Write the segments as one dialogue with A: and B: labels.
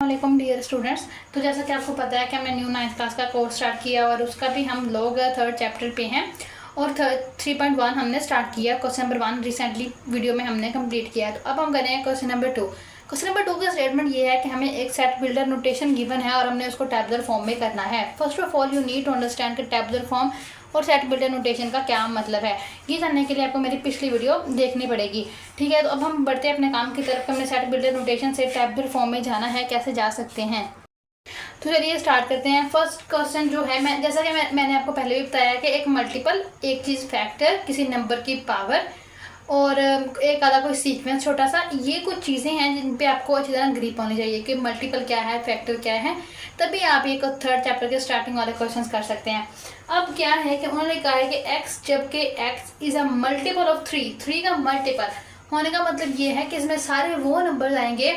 A: वालेकुम dear students. तो जैसा कि आपको पता है कि हमने न्यू 9th क्लास का कोर्स स्टार्ट किया और उसका भी हम लोग 3rd चैप्टर पे हैं और 3.1 हमने स्टार्ट किया। क्वेश्चन नंबर 1 रिसेंटली वीडियो में हमने कंप्लीट किया। तो अब हम करेंगे क्वेश्चन नंबर 2। क्वेश्चन नंबर 2 का स्टेटमेंट ये है कि हमें एक सेट बिल्डर नोटेशन गिवन है और हमने उसको टैबुलर फॉर्म में करना है। First of all you need to understand कि टैबुलर फॉर्म और सेट बिल्डर नोटेशन का क्या मतलब है। ये जानने के लिए आपको मेरी पिछली वीडियो देखनी पड़ेगी। ठीक है, तो अब हम बढ़ते हैं अपने काम की तरफ। हमने सेट बिल्डर नोटेशन से टैबुलर फॉर्म में जाना है, कैसे जा सकते हैं। तो चलिए स्टार्ट करते हैं। फर्स्ट क्वेश्चन जो है, जैसा कि मैंने आपको पहले भी बताया कि एक मल्टीपल, एक चीज़ फैक्टर, किसी नंबर की पावर और एक आधा कोई सीक्वेंस छोटा सा, ये कुछ चीज़ें हैं जिन पे आपको अच्छी तरह ग्रिप होनी चाहिए कि मल्टीपल क्या है, फैक्टर क्या है, तभी आप ये 3rd चैप्टर के स्टार्टिंग वाले क्वेश्चंस कर सकते हैं। अब क्या है कि उन्होंने कहा है कि x जबकि x is a multiple of 3 का मल्टीपल होने का मतलब ये है कि इसमें सारे वो नंबर आएंगे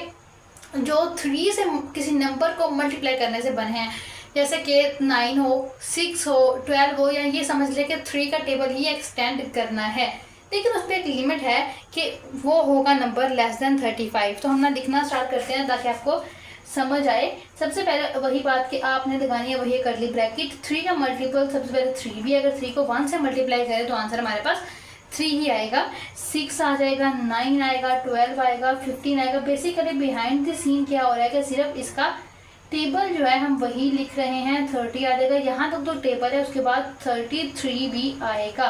A: जो 3 से किसी नंबर को मल्टीप्लाई करने से बने हैं। जैसे कि 9 हो, 6 हो, 12 हो, या ये समझ ले कि 3 का टेबल ही एक्सटेंड करना है, लेकिन उस पर एक लिमिट है कि वो होगा नंबर लेस देन 35। तो हम ना लिखना स्टार्ट करते हैं ताकि आपको समझ आए। सबसे पहले वही बात कि आपने लगानी है वही करली ब्रैकेट। 3 का मल्टीपल सबसे पहले 3 भी, अगर 3 को 1 से मल्टीप्लाई करें तो आंसर हमारे पास 3 ही आएगा। 6 आ जाएगा, 9 आएगा, 12 आएगा, 15 आएगा। बेसिकली बिहाइंड द सीन क्या हो रहा है कि सिर्फ इसका टेबल जो है हम वही लिख रहे हैं। 30 आ जाएगा, यहाँ तक तो टेबल है, उसके बाद 33 भी आएगा।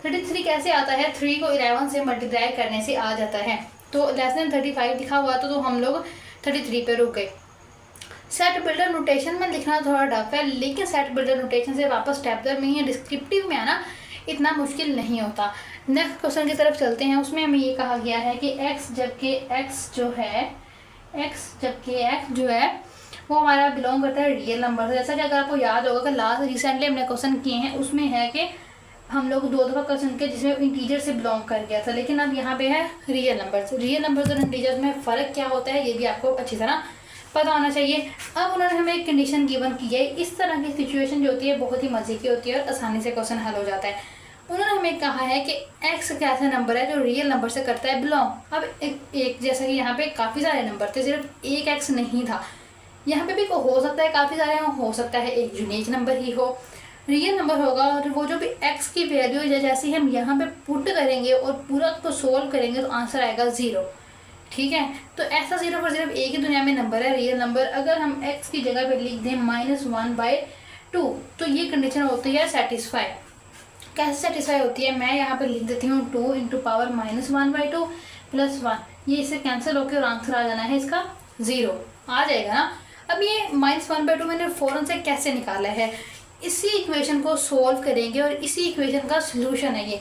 A: 33 कैसे आता है? 3 को 11 से मल्टीप्लाई करने से आ जाता है। तो लेस देन 35 लिखा हुआ तो हम लोग 33 पे रुक गए। सेट बिल्डर नोटेशन में लिखना थोड़ा टफ है, लेकिन सेट बिल्डर नोटेशन से वापस टैबुलर में या डिस्क्रिप्टिव में आना इतना मुश्किल नहीं होता। नेक्स्ट क्वेश्चन की तरफ चलते हैं। उसमें हमें ये कहा गया है कि x जबकि x जो है वो हमारा बिलोंग करता है रियल नंबर से। जैसा कि अगर आपको याद होगा कि लास्ट रिसेंटली हमने क्वेश्चन किए हैं, उसमें है कि हम लोग 2 दफ़ा क्वेश्चन किए जिसमें इंटीजर से बिलोंग कर गया था, लेकिन अब यहाँ पे है रियल नंबर से। रियल नंबर और इंटीजर्स में फ़र्क क्या होता है ये भी आपको अच्छी तरह पता होना चाहिए। अब उन्होंने हमें एक कंडीशन गिवन की है। इस तरह की सिचुएशन जो होती है बहुत ही मज़े की होती है और आसानी से क्वेश्चन हल हो जाता है। उन्होंने हमें कहा है कि x एक ऐसा नंबर है जो रियल नंबर से करता है बिलोंग। अब एक जैसा कि यहाँ पे काफ़ी सारे नंबर थे, सिर्फ एक x नहीं था। यहाँ पे भी हो सकता है काफ़ी सारे हो सकता है एक यूनिक नंबर ही हो, रियल नंबर होगा। और वो जो भी x की वैल्यू जैसे हम यहाँ पे पुट करेंगे और पूरा को सोल्व करेंगे तो आंसर आएगा 0। ठीक है, तो ऐसा सिर्फ और सिर्फ एक ही दुनिया में नंबर है रियल नंबर। अगर हम x की जगह पे लिख दें -1/2 तो ये कंडीशन होती है सेटिस्फाई। कैसे सेटिस्फाई होती है? मैं यहाँ पे लिख देती हूँ 2 × पावर -1/2 + 1। ये इससे कैंसिल होकर और आंसर आ जाना है इसका 0 आ जाएगा ना। अब ये -1/2 मैंने फ़ौरन से कैसे निकाला है? इसी इक्वेशन को सोल्व करेंगे और इसी इक्वेशन का सोल्यूशन है ये।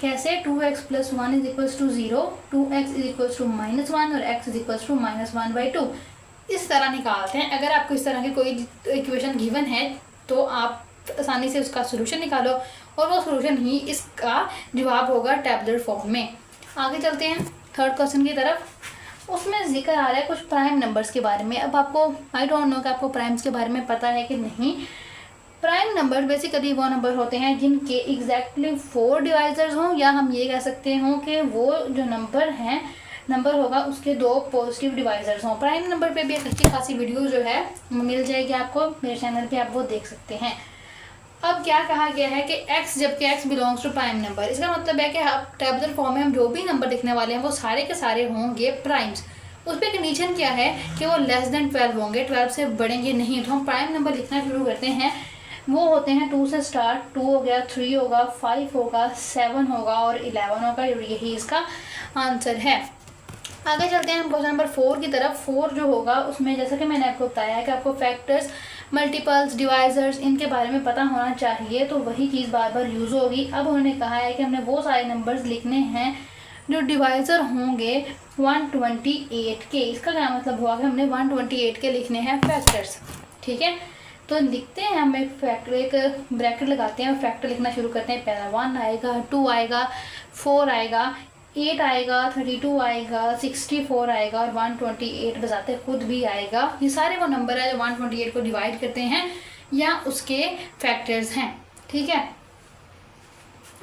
A: कैसे? 2x + 1 = 0, 2x = -1 और x = -1/2। इस तरह निकालते हैं। अगर आपको इस तरह की कोई इक्वेशन गिवन है तो आप आसानी से उसका सोल्यूशन निकालो और वो सोल्यूशन ही इसका जवाब होगा टैबुलर फॉर्म में। आगे चलते हैं 3rd क्वेश्चन की तरफ। उसमें जिक्र आ रहा है कुछ प्राइम नंबर्स के बारे में। अब आपको आई डोंट नो कि आपको प्राइम्स के बारे में पता है कि नहीं। प्राइम नंबर बेसिकली वो नंबर होते हैं जिनके एग्जैक्टली 4 डिवाइजर्स हों, या हम ये कह सकते हों कि वो जो नंबर होगा उसके 2 पॉजिटिव डिवाइजर्स हों। प्राइम नंबर पे भी एक अच्छी खासी वीडियो जो है मिल जाएगी आपको मेरे चैनल पे, आप वो देख सकते हैं। अब क्या कहा गया है कि x जबकि x belongs to prime number. इसका मतलब है कि आप टैबुलर फॉर्म में हम जो भी नंबर लिखने वाले हैं वो सारे के सारे होंगे प्राइम्स। उस पर कंडीशन क्या है कि वो लेस देन 12 होंगे, 12 से बढ़ेंगे नहीं। तो हम प्राइम नंबर लिखना शुरू करते हैं। वो होते हैं 2 से स्टार्ट। 2 हो गया, 3 होगा, 5 होगा, 7 होगा और 11 होगा। यही इसका आंसर है। आगे चलते हैं हम क्वेश्चन नंबर 4 की तरफ। 4 जो होगा उसमें जैसा कि मैंने आपको बताया है कि आपको फैक्टर्स, मल्टीपल्स, डिवाइजर्स इनके बारे में पता होना चाहिए, तो वही चीज़ बार बार यूज़ होगी। अब उन्होंने कहा है कि हमने वो सारे नंबर्स लिखने हैं जो डिवाइज़र होंगे 128 के। इसका क्या मतलब हुआ कि हमने 128 के लिखने हैं फैक्टर्स। ठीक है, तो लिखते हैं हम एक ब्रैकेट लगाते हैं और फैक्टर लिखना शुरू करते हैं। पहला 1 आएगा, 2 आएगा, 4 आएगा, 8 आएगा, 32 आएगा, 64 आएगा और 128 बजाते खुद भी आएगा। ये सारे वो नंबर है जो 128 को डिवाइड करते हैं या उसके फैक्टर्स हैं। ठीक है,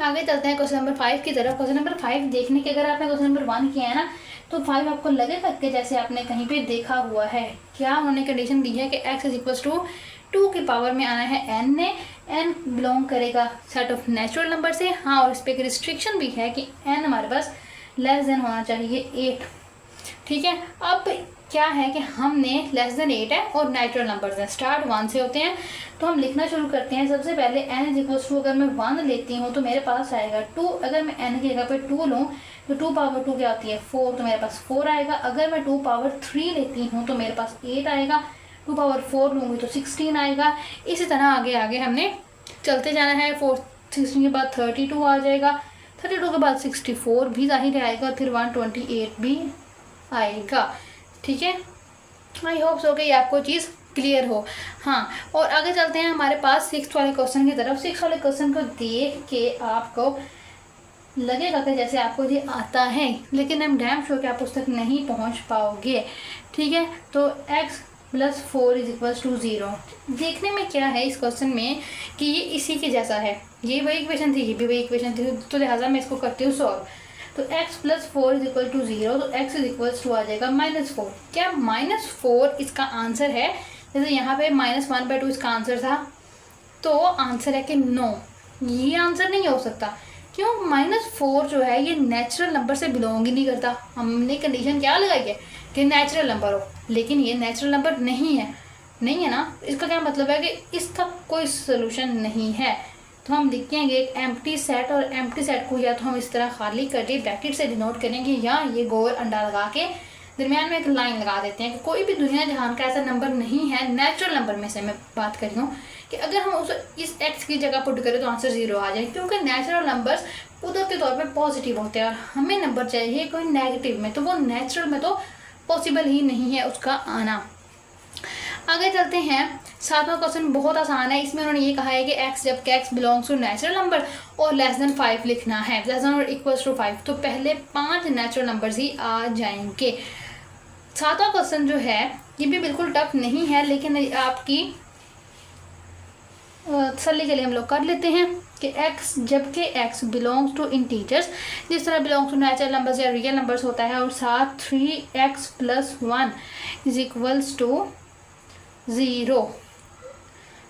A: आगे चलते हैं क्वेश्चन नंबर 5 की तरफ। क्वेश्चन नंबर 5 देखने के अगर आपने क्वेश्चन नंबर 1 किया है ना तो 5 आपको लगेगा कि जैसे आपने कहीं पे देखा हुआ है। क्या उन्होंने कंडीशन दी है कि x इज इक्वल टू 2 की पावर में आना है n ने, n बिलोंग करेगा सेट ऑफ नेचुरल नंबर से। हाँ, और इस पर एक रिस्ट्रिक्शन भी है कि n हमारे पास लेस देन होना चाहिए 8। ठीक है, अब क्या है कि हमने लेस देन 8 है और नेचुरल नंबर्स हैं, स्टार्ट 1 से होते हैं। तो हम लिखना शुरू करते हैं। सबसे पहले n इज इक्वल टू, अगर मैं 1 लेती हूँ तो मेरे पास आएगा 2। अगर मैं n की जगह पे 2 लूँ तो 2 पावर 2 क्या होती है 4, तो मेरे पास 4 आएगा। अगर मैं 2 पावर 3 लेती हूँ तो मेरे पास 8 आएगा। 2 पावर 4 लूँगी तो 16 आएगा। इसी तरह आगे आगे हमने चलते जाना है। 16 के बाद 32 आ जाएगा, 32 के बाद 64 भी जाहिर आएगा, फिर 128 भी आएगा। ठीक है, आई होप सो कि आपको चीज़ क्लियर हो। हाँ, और आगे चलते हैं हमारे पास 6 वाले क्वेश्चन की तरफ। 6 वाले क्वेश्चन को देख के आपको लगेगा कि जैसे आपको ये आता है, लेकिन हम डैम श्योर कि आप उस तक नहीं पहुंच पाओगे। ठीक है, तो x + 4 इज इक्वल टू 0। देखने में क्या है इस क्वेश्चन में कि ये इसी के जैसा है, ये वही इक्वेशन थी, ये भी वही इक्वेशन थी, तो लिहाजा मैं इसको करती हूँ सॉल्व। तो x + 4 इज इक्वल टू 0, तो x इज इक्वल टू आ जाएगा -4। क्या -4 इसका आंसर है? जैसे यहाँ पे -1/2 इसका आंसर था, तो आंसर है कि नो, ये आंसर नहीं हो सकता। क्यों? -4 जो है ये नेचुरल नंबर से बिलोंग ही नहीं करता। हमने कंडीशन क्या लगाई है कि नेचुरल नंबर हो, लेकिन ये नेचुरल नंबर नहीं है ना। इसका क्या मतलब है कि इसका कोई सोल्यूशन नहीं है। तो हम लिखेंगे एक एम्प्टी सेट, और एम्प्टी सेट को या तो हम इस तरह खाली करके ब्रैकेट से डिनोट करेंगे, या ये गोल अंडा लगा के दरमियान में एक लाइन लगा देते हैं कि कोई भी दुनिया जहान का ऐसा नंबर नहीं है नेचुरल नंबर में से मैं बात कर रही हूँ कि अगर हम उस इस x की जगह पुट करें तो आंसर 0 आ जाए, क्योंकि नेचुरल नंबर्स कुदरती तौर पे पॉजिटिव होते हैं और हमें नंबर चाहिए कोई नेगेटिव में, तो वो नेचुरल में तो पॉसिबल ही नहीं है उसका आना। आगे चलते हैं। 7वां क्वेश्चन बहुत आसान है। इसमें उन्होंने ये कहा है कि x जबकि x belongs to natural number और लेस देन 5 लिखना है, लेस देन और इक्वल्स टू 5, तो पहले 5 नेचुरल नंबर्स ही आ जाएंगे। 7वां क्वेश्चन जो है ये भी बिल्कुल टफ नहीं है, लेकिन आपकी तसल्ली के लिए हम लोग कर लेते हैं कि x जबकि x बिलोंग्स टू इंटीजर्स, जिस तरह बिलोंग्स टू नेचुरल नंबर्स या रियल नंबर्स होता है, और साथ 3x + 1 इज इक्वल्स टू 0,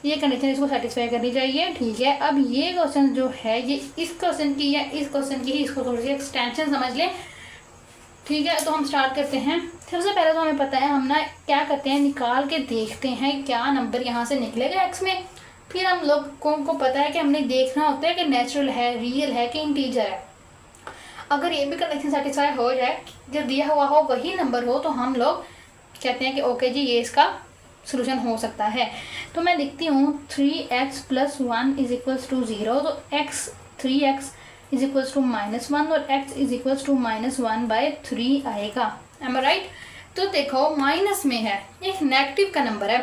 A: ये कंडीशन इसको सेटिस्फाई करनी चाहिए। ठीक है, अब ये क्वेश्चन जो है ये इस क्वेश्चन की या इस क्वेश्चन की ही इसको थोड़ी सी एक्सटेंशन समझ लें। ठीक है, तो हम स्टार्ट करते हैं। सबसे पहले तो हमें पता है हम ना क्या करते हैं, निकाल के देखते हैं क्या नंबर यहाँ से निकलेगा x में। फिर हम लोगों को पता है कि हमने देखना होता है कि नेचुरल है, रियल है कि इंटीजर है। अगर ये भी कंडीशन सेटिस्फाई हो जाए, जब दिया हुआ हो वही नंबर हो, तो हम लोग कहते हैं कि ओके जी ये इसका सोल्यूशन हो सकता है। तो मैं लिखती हूँ 3x + 1 इज इक्वल्स टू 0, तो 3x इज इक्वल्स टू -1 और x इज इक्वल्स टू -1/3 आएगा। एम आई राइट? तो देखो माइनस में है, एक नेगेटिव का नंबर है,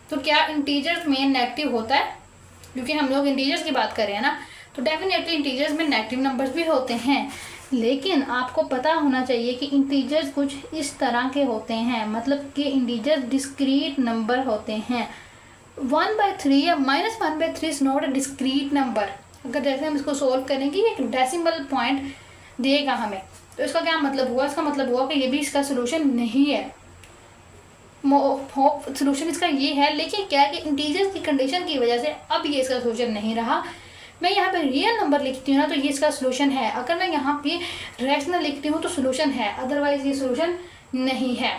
A: तो क्या इंटीजर्स में नेगेटिव होता है? क्योंकि हम लोग इंटीजर्स की बात कर रहे हैं ना, तो डेफिनेटली इंटीजर्स में नेगेटिव नंबर्स भी होते हैं। लेकिन आपको पता होना चाहिए कि इंटीजर्स कुछ इस तरह के होते हैं, मतलब कि इंटीजर्स डिस्क्रीट नंबर होते हैं। 1/3 या -1/3 is not a discrete number. अगर जैसे हम इसको सोल्व करेंगे एक डेसिमल पॉइंट देगा हमें, तो इसका क्या मतलब हुआ? इसका मतलब हुआ कि ये भी इसका सोल्यूशन नहीं है। सोल्यूशन इसका ये है, लेकिन क्या है कि इंटीजर्स की कंडीशन की वजह से अब ये इसका सोल्यूशन नहीं रहा। मैं यहाँ पे रियल नंबर लिखती हूँ ना, तो ये इसका सोल्यूशन है। अगर मैं यहाँ पे रैशनल लिखती हूँ तो सोल्यूशन है, अदरवाइज ये सोल्यूशन नहीं है।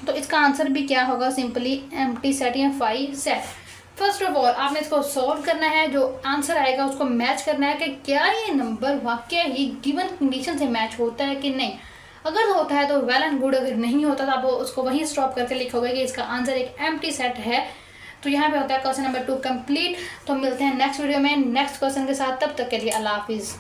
A: तो इसका आंसर भी क्या होगा? सिंपली एम्प्टी सेट या 5 सेट। फर्स्ट ऑफ ऑल आपने इसको सॉल्व करना है, जो आंसर आएगा उसको मैच करना है कि क्या ये नंबर वाकई ही गिवन कंडीशन से मैच होता है कि नहीं। अगर होता है तो वेल एंड गुड, अगर नहीं होता तो आप उसको वहीं स्टॉप करके लिखोगे कि इसका आंसर एक एम्प्टी सेट है। तो यहाँ पे होता है क्वेश्चन नंबर 2 कंप्लीट। तो मिलते हैं नेक्स्ट वीडियो में नेक्स्ट क्वेश्चन के साथ, तब तक के लिए अल्लाह हाफिज़।